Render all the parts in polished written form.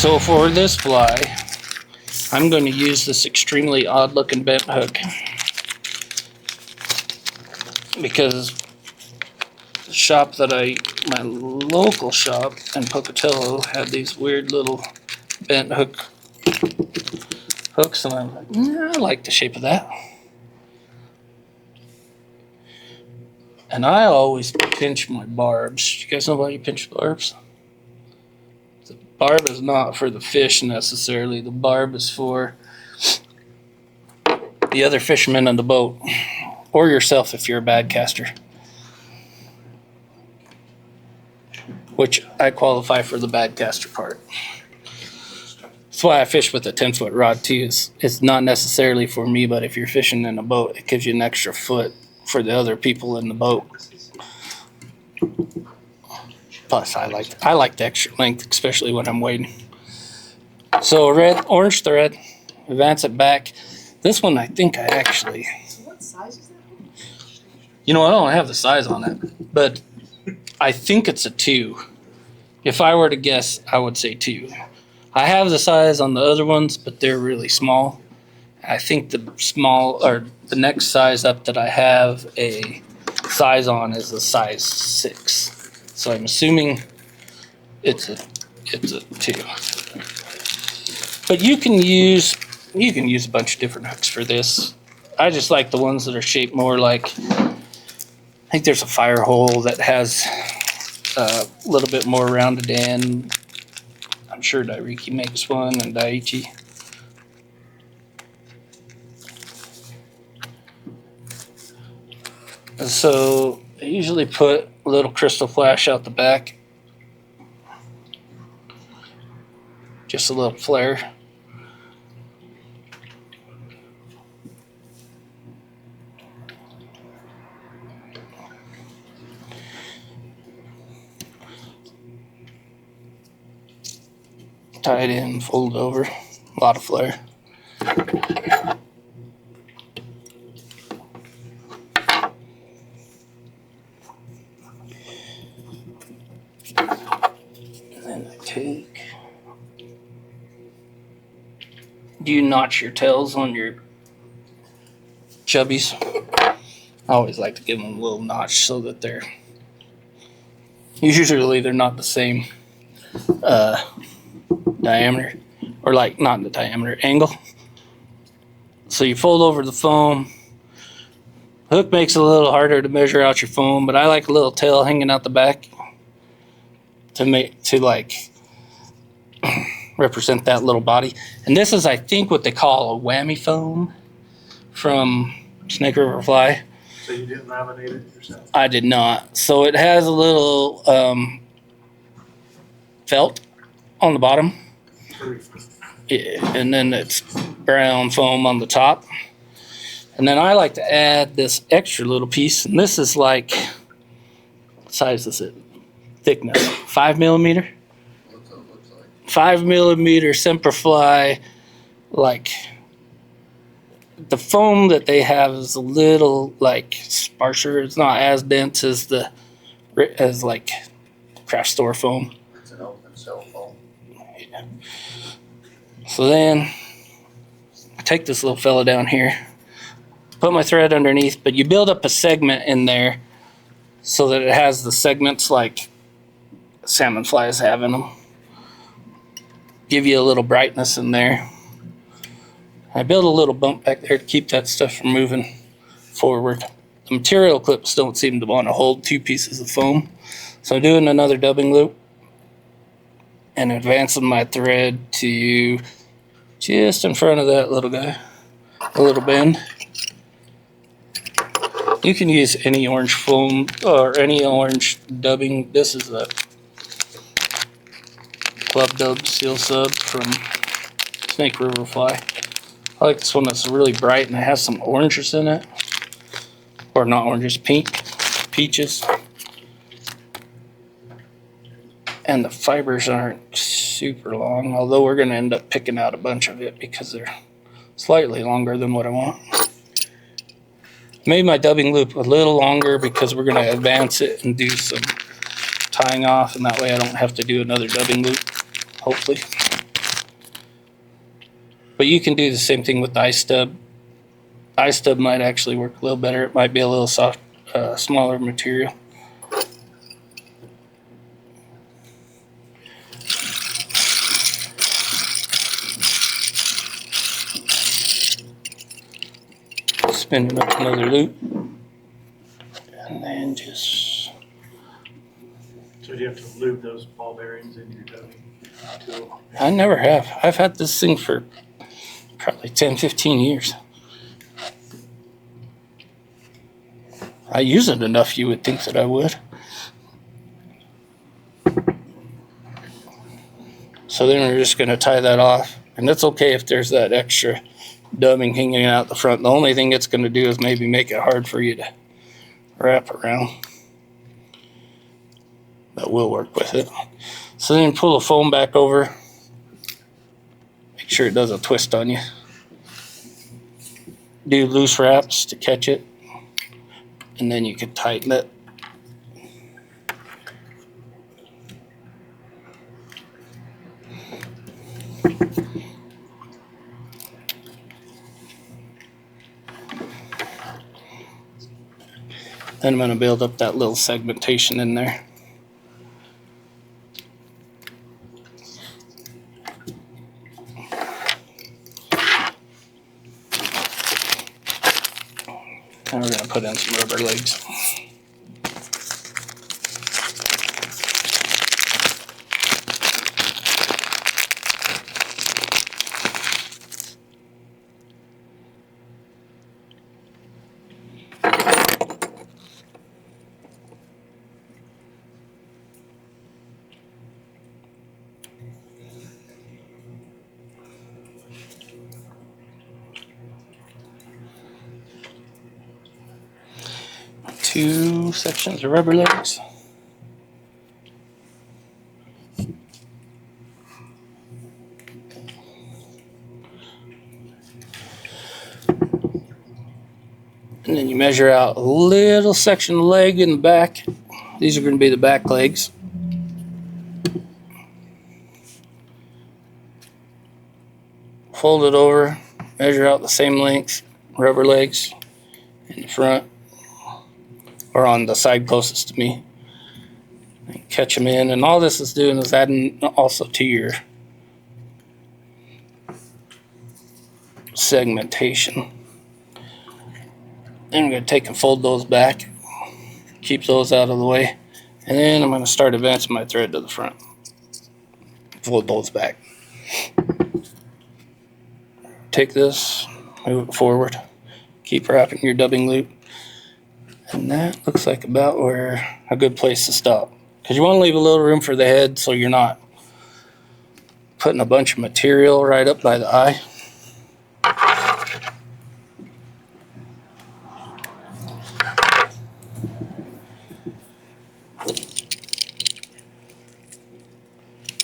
So for this fly, I'm going to use this extremely odd looking bent hook because the shop that my local shop in Pocatello had these weird little bent hooks, and I'm like, I like the shape of that. And I always pinch my barbs. You guys know why you pinch barbs? The barb is not for the fish necessarily. The barb is for the other fishermen on the boat, or yourself if you're a bad caster. Which I qualify for the bad caster part. That's why I fish with a 10-foot rod too. It's not necessarily for me, but if you're fishing in a boat, it gives you an extra foot for the other people in the boat. Plus, I like the extra length, especially when I'm wading. So orange thread, advance it back. This one, I think I actually. What size is that? You know, I don't have the size on it, but I think it's a 2. If I were to guess, I would say 2. I have the size on the other ones, but they're really small. I think the next size up that I have a size on is a size 6. So I'm assuming it's a 2. But you can use a bunch of different hooks for this. I just like the ones that are shaped more like, I think there's a fire hole that has a little bit more rounded end. I'm sure Dairiki makes one, and Daiichi. So I usually put a little crystal flash out the back. Just a little flare. Tie it in, fold it over. A lot of flare. Do you notch your tails on your chubbies? I always like to give them a little notch so that they're not the same diameter, or like not the diameter, angle. So you fold over the foam. Hook makes it a little harder to measure out your foam, but I like a little tail hanging out the back to like represent that little body. And this is, I think, what they call a whammy foam from Snake River Fly. So you didn't laminate it yourself? I did not. So it has a little felt on the bottom. Yeah, and then it's brown foam on the top. And then I like to add this extra little piece, and this is like, what size is it? Thickness, 5 millimeter. 5 millimeter Semperfly. Like, the foam that they have is a little like sparser. It's not as dense as like craft store foam. It's an open cell foam. Yeah. So then I take this little fella down here, put my thread underneath, but you build up a segment in there so that it has the segments like salmon flies have in them. Give you a little brightness in there. I build a little bump back there to keep that stuff from moving forward. The material clips don't seem to want to hold 2 pieces of foam. So I'm doing another dubbing loop and advancing my thread to just in front of that little guy, a little bend. You can use any orange foam or any orange dubbing. This is a Club Dub Seal Sub from Snake River Fly. I like this one that's really bright and it has some oranges in it. Or not oranges, peaches. And the fibers aren't super long, although we're going to end up picking out a bunch of it because they're slightly longer than what I want. Made my dubbing loop a little longer because we're going to advance it and do some tying off, and that way I don't have to do another dubbing loop, hopefully. But you can do the same thing with the I-stub. I-stub might actually work a little better. It might be a little soft, smaller material. Spinning up another loop. And then just... So you have to lube those ball bearings in your dubbing tool? I never have. I've had this thing for probably 10, 15 years. I use it enough you would think that I would. So then we're just going to tie that off. And that's okay if there's that extra dubbing hanging out the front. The only thing it's going to do is maybe make it hard for you to wrap around. But we'll work with it. So then pull the foam back over. Make sure it doesn't twist on you. Do loose wraps to catch it. And then you can tighten it. Then I'm going to build up that little segmentation in there. And we're going to put in some rubber legs. Two sections of rubber legs. And then you measure out a little section of leg in the back. These are going to be the back legs. Fold it over, measure out the same length, rubber legs in the front. Or on the side closest to me. And catch them in, and all this is doing is adding also to your segmentation. Then I'm going to take and fold those back, keep those out of the way, and then I'm going to start advancing my thread to the front. Fold those back. Take this, move it forward, keep wrapping your dubbing loop. And that looks like about where a good place to stop. Because you want to leave a little room for the head so you're not putting a bunch of material right up by the eye.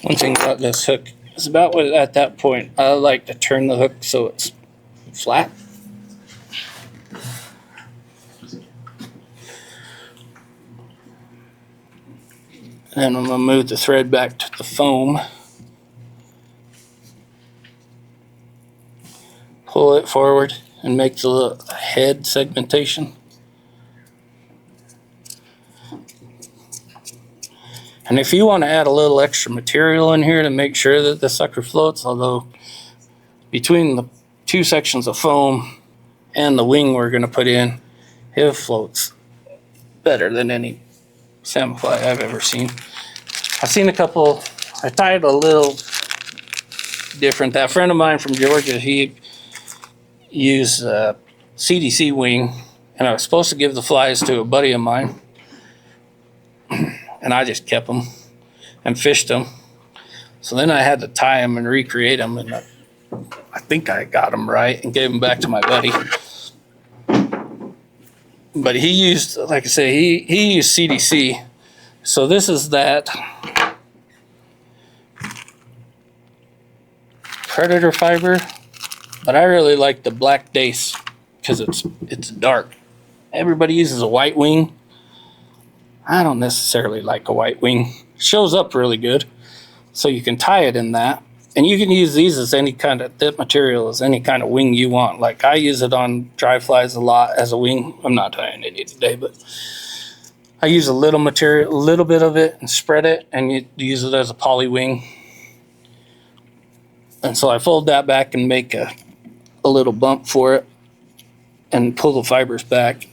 One thing about this hook is about what at that point I like to turn the hook so it's flat. And I'm going to move the thread back to the foam. Pull it forward and make the head segmentation. And if you want to add a little extra material in here to make sure that the sucker floats, although between the two sections of foam and the wing we're going to put in, it floats better than any salmon fly I've ever seen. I've seen a couple. I tied a little different. That friend of mine from Georgia, he used a CDC wing, and I was supposed to give the flies to a buddy of mine, and I just kept them and fished them. So then I had to tie them and recreate them, and I think I got them right and gave them back to my buddy. But he used, like I say, he used CDC. So this is that predator fiber, but I really like the black dace because it's dark. Everybody uses a white wing. I don't necessarily like a white wing. It shows up really good, so you can tie it in that And you can use these as any kind of tip material, as any kind of wing you want. Like I use it on dry flies a lot as a wing. I'm not tying any today, but I use a little material, a little bit of it, and spread it, and you use it as a poly wing. And so I fold that back and make a little bump for it and pull the fibers back.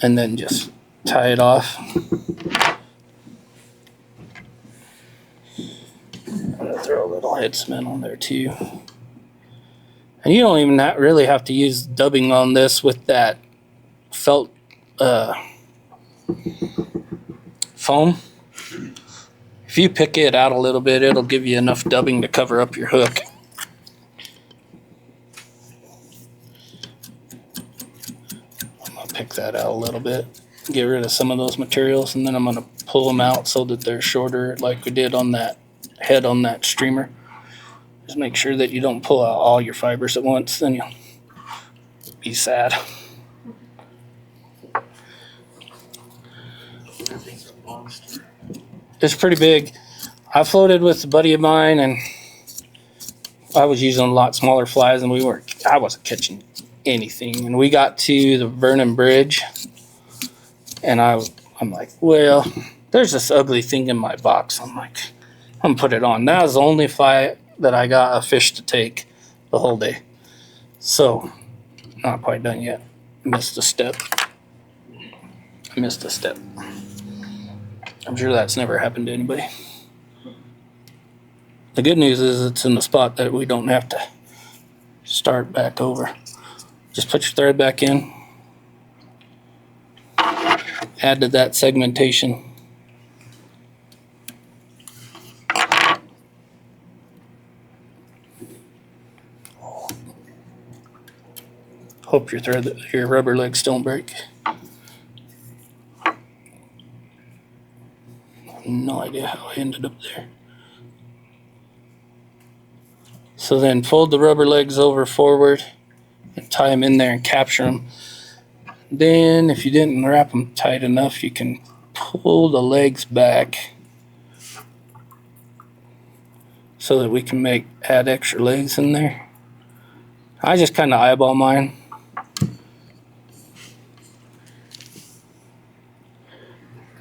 And then just tie it off. I'm gonna throw a little head cement on there too. And you don't even really have to use dubbing on this with that felt foam. If you pick it out a little bit, it'll give you enough dubbing to cover up your hook. I'm gonna pick that out a little bit, get rid of some of those materials, and then I'm gonna pull them out so that they're shorter like we did on that head on that streamer. Just make sure that you don't pull out all your fibers at once, then you'll be sad. It's pretty big. I floated with a buddy of mine, and I was using a lot smaller flies, and I wasn't catching anything. And we got to the Vernon Bridge, and I'm like, well, there's this ugly thing in my box. I'm like, I'm gonna put it on. That was the only fly that I got a fish to take the whole day. So, not quite done yet. Missed a step. I missed a step. I'm sure that's never happened to anybody. The good news is it's in the spot that we don't have to start back over. Just put your thread back in. Add to that segmentation. Hope your rubber legs don't break. No idea how I ended up there. So then fold the rubber legs over forward and tie them in there and capture them. Then if you didn't wrap them tight enough, you can pull the legs back so that we can add extra legs in there. I just kind of eyeball mine.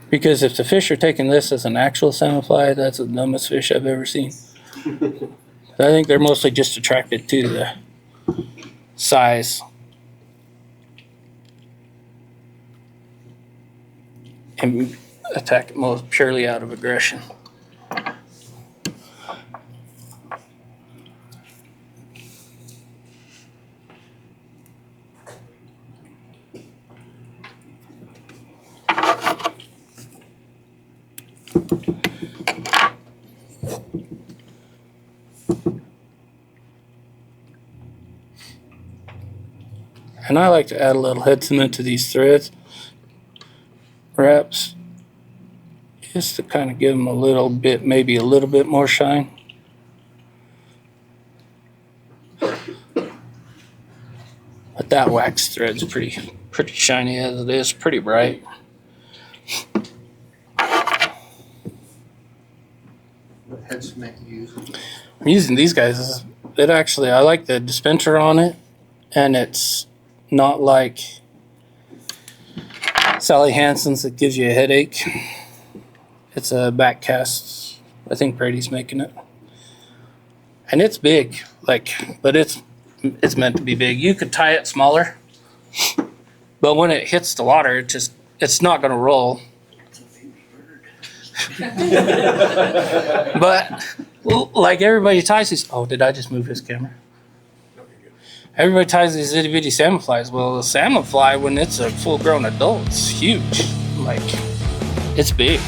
Because if the fish are taking this as an actual salmon fly, that's the dumbest fish I've ever seen. I think they're mostly just attracted to the size. And attack it most purely out of aggression. And I like to add a little head cement to these threads wraps just to kind of give them a little bit, maybe a little bit more shine. But that wax thread's pretty shiny as it is, pretty bright. What head cement you using? I'm using these guys. I like the dispenser on it, and it's not like Sally Hansen's that gives you a headache. It's a back cast. I think Brady's making it. And it's big, but it's meant to be big. You could tie it smaller, but when it hits the water, it's not gonna roll. But like everybody ties these, did I just move his camera? Everybody ties these itty bitty salmon flies. Well, the salmon fly, when it's a full grown adult, it's huge. Like, it's big.